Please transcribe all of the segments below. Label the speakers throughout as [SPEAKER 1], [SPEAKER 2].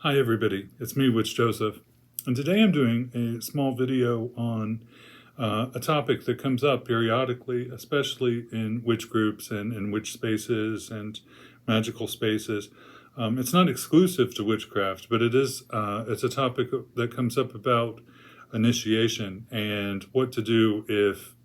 [SPEAKER 1] Hi everybody, it's me, Witch Joseph, and today I'm doing a small video on a topic that comes up periodically, especially in witch groups and in witch spaces and magical spaces. It's not exclusive to witchcraft, but it's a topic that comes up about initiation and what to do if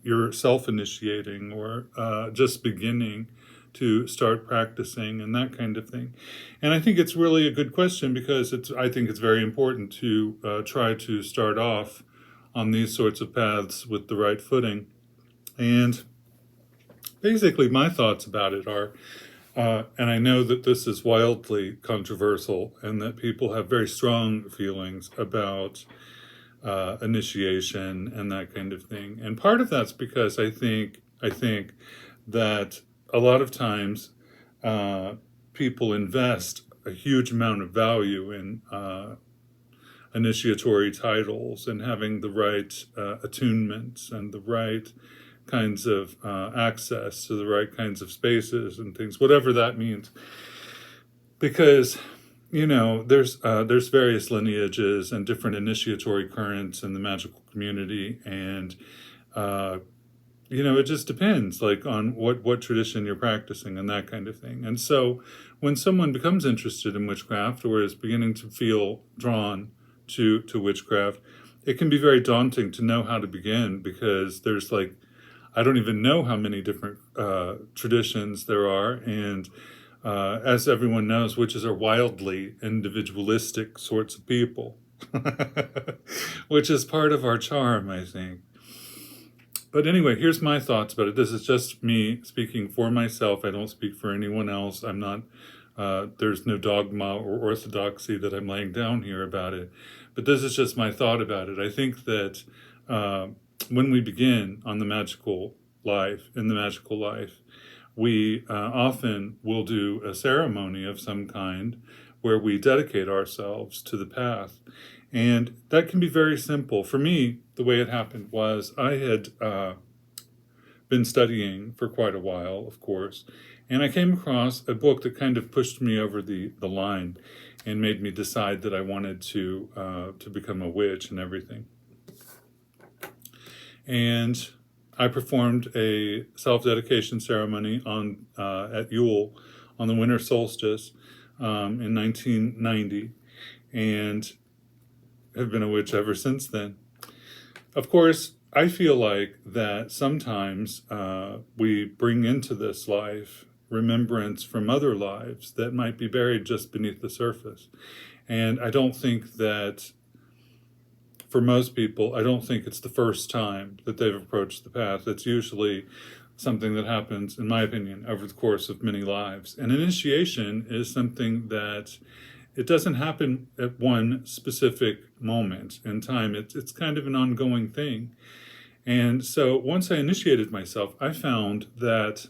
[SPEAKER 1] you're self-initiating or just beginning to start practicing and that kind of thing. And I think it's really a good question because I think it's very important to try to start off on these sorts of paths with the right footing. And basically my thoughts about it are, and I know that this is wildly controversial and that people have very strong feelings about initiation and that kind of thing. And part of that's because I think that a lot of times people invest a huge amount of value in initiatory titles and having the right attunements and the right kinds of access to the right kinds of spaces and things, whatever that means. Because there's various lineages and different initiatory currents in the magical community, and it just depends, like, on what tradition you're practicing and that kind of thing. And so when someone becomes interested in witchcraft or is beginning to feel drawn to witchcraft, it can be very daunting to know how to begin, because there's I don't even know how many different traditions there are. And as everyone knows, witches are wildly individualistic sorts of people, which is part of our charm, I think. But anyway, here's my thoughts about it. This is just me speaking for myself. I don't speak for anyone else. I'm not, there's no dogma or orthodoxy that I'm laying down here about it. But this is just my thought about it. I think that when we begin on the magical life, we often will do a ceremony of some kind where we dedicate ourselves to the path. And that can be very simple. For me, the way it happened was I had been studying for quite a while, of course, and I came across a book that kind of pushed me over the line and made me decide that I wanted to become a witch and everything. And I performed a self-dedication ceremony at Yule on the winter solstice in 1990, and have been a witch ever since then. Of course, I feel like that sometimes we bring into this life remembrance from other lives that might be buried just beneath the surface. And I don't think that, for most people, I don't think it's the first time that they've approached the path. It's usually something that happens, in my opinion, over the course of many lives. And initiation is something that it doesn't happen at one specific moment in time. It's kind of an ongoing thing. And so once I initiated myself, I found that,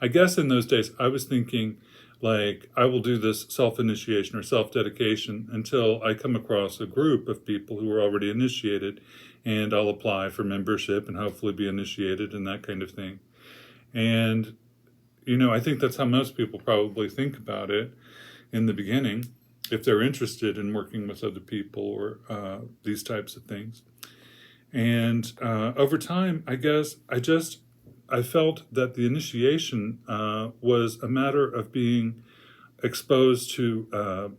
[SPEAKER 1] I guess in those days, I was thinking, I will do this self-initiation or self-dedication until I come across a group of people who are already initiated, and I'll apply for membership and hopefully be initiated and that kind of thing. And, I think that's how most people probably think about it in the beginning, if they're interested in working with other people or these types of things. And over time, I guess I felt that the initiation was a matter of being exposed to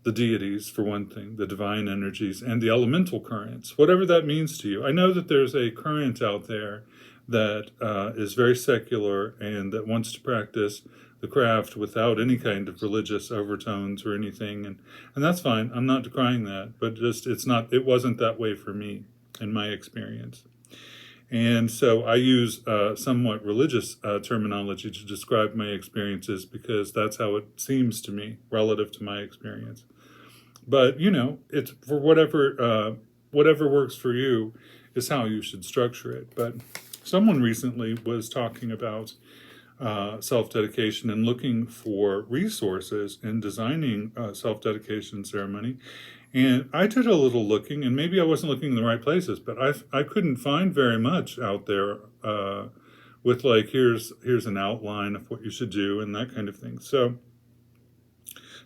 [SPEAKER 1] the deities, for one thing, the divine energies, and the elemental currents, whatever that means to you. I know that there's a current out there that is very secular and that wants to practice the craft without any kind of religious overtones or anything, and that's fine. I'm not decrying that, but it wasn't that way for me in my experience. And so I use somewhat religious terminology to describe my experiences, because that's how it seems to me relative to my experience. But it's for whatever works for you is how you should structure it. But someone recently was talking about self-dedication and looking for resources in designing a self-dedication ceremony. And I did a little looking, and maybe I wasn't looking in the right places, but I couldn't find very much out there with here's an outline of what you should do and that kind of thing. So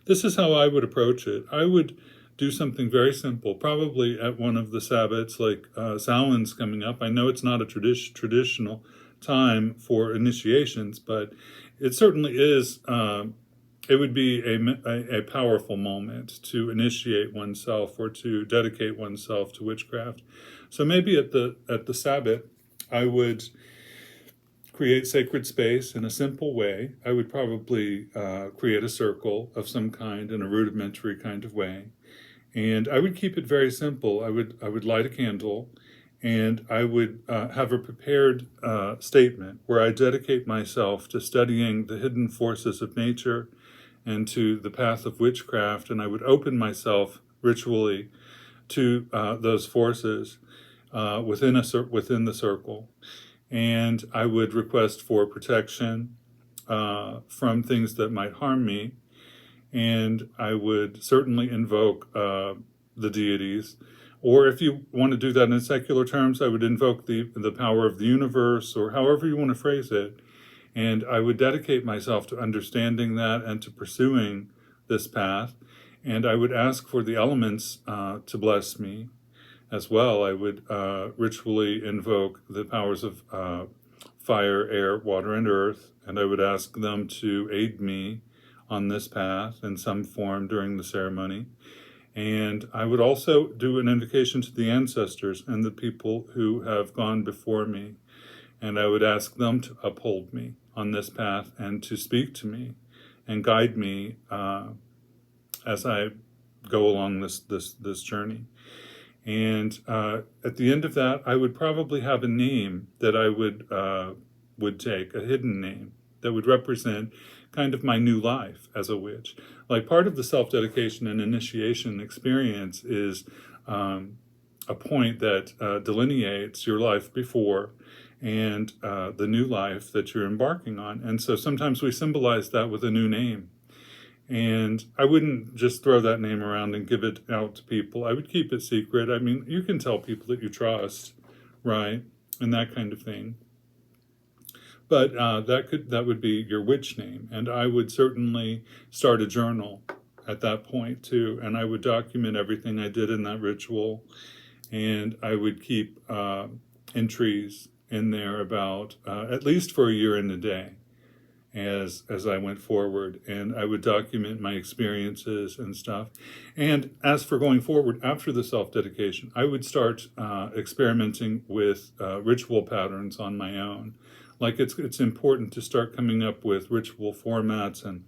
[SPEAKER 1] this is how I would approach it. I would do something very simple, probably at one of the Sabbats, like Samhain's coming up. I know it's not a traditional time for initiations, but it certainly is. It would be a powerful moment to initiate oneself or to dedicate oneself to witchcraft. So maybe at the Sabbat, I would create sacred space in a simple way. I would probably create a circle of some kind in a rudimentary kind of way. And I would keep it very simple. I would light a candle, and I would have a prepared statement where I dedicate myself to studying the hidden forces of nature and to the path of witchcraft, and I would open myself ritually to those forces within the circle. And I would request for protection from things that might harm me. And I would certainly invoke the deities. Or if you want to do that in secular terms, I would invoke the power of the universe, or however you want to phrase it. And I would dedicate myself to understanding that and to pursuing this path. And I would ask for the elements to bless me as well. I would ritually invoke the powers of fire, air, water, and earth. And I would ask them to aid me on this path in some form during the ceremony. And I would also do an invocation to the ancestors and the people who have gone before me. And I would ask them to uphold me on this path and to speak to me and guide me as I go along this journey. And at the end of that, I would probably have a name that I would take, a hidden name that would represent kind of my new life as a witch. Like, part of the self-dedication and initiation experience is a point that delineates your life before and the new life that you're embarking on. And so sometimes we symbolize that with a new name. And I wouldn't just throw that name around and give it out to people. I would keep it secret. I mean, you can tell people that you trust, right? And that kind of thing. But that would be your witch name. And I would certainly start a journal at that point too. And I would document everything I did in that ritual. And I would keep entries in there about at least for a year and a day as I went forward. And I would document my experiences and stuff. And as for going forward after the self-dedication, I would start experimenting with ritual patterns on my own. Like, it's important to start coming up with ritual formats and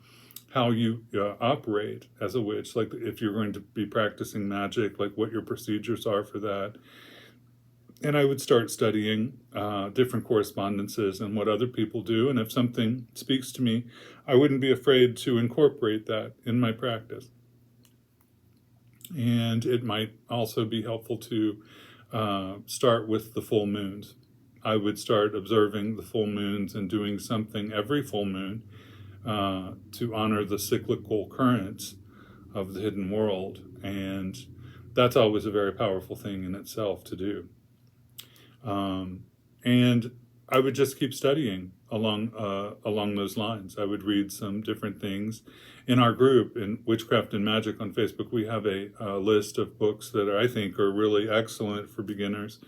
[SPEAKER 1] how you operate as a witch. Like, if you're going to be practicing magic, like what your procedures are for that. And I would start studying different correspondences and what other people do. And if something speaks to me, I wouldn't be afraid to incorporate that in my practice. And it might also be helpful to start with the full moons. I would start observing the full moons and doing something every full moon to honor the cyclical currents of the hidden world. And that's always a very powerful thing in itself to do. And I would just keep studying along those lines. I would read some different things. In our group, in Witchcraft and Magic on Facebook, we have a list of books that I think are really excellent for beginners.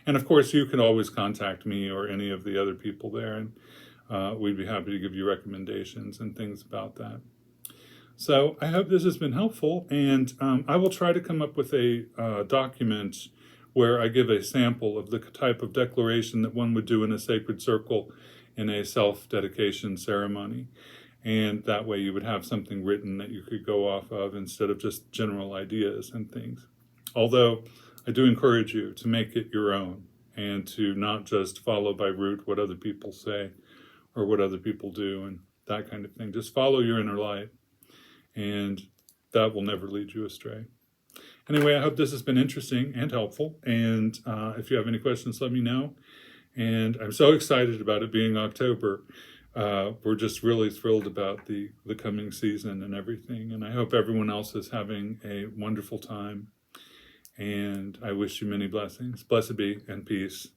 [SPEAKER 1] And of course, you can always contact me or any of the other people there, and we'd be happy to give you recommendations and things about that. So I hope this has been helpful, and I will try to come up with a document where I give a sample of the type of declaration that one would do in a sacred circle in a self-dedication ceremony. And that way you would have something written that you could go off of instead of just general ideas and things. Although I do encourage you to make it your own and to not just follow by rote what other people say or what other people do and that kind of thing. Just follow your inner light, and that will never lead you astray. Anyway, I hope this has been interesting and helpful. And if you have any questions, let me know. And I'm so excited about it being October. We're just really thrilled about the coming season and everything. And I hope everyone else is having a wonderful time. And I wish you many blessings. Blessed be and peace.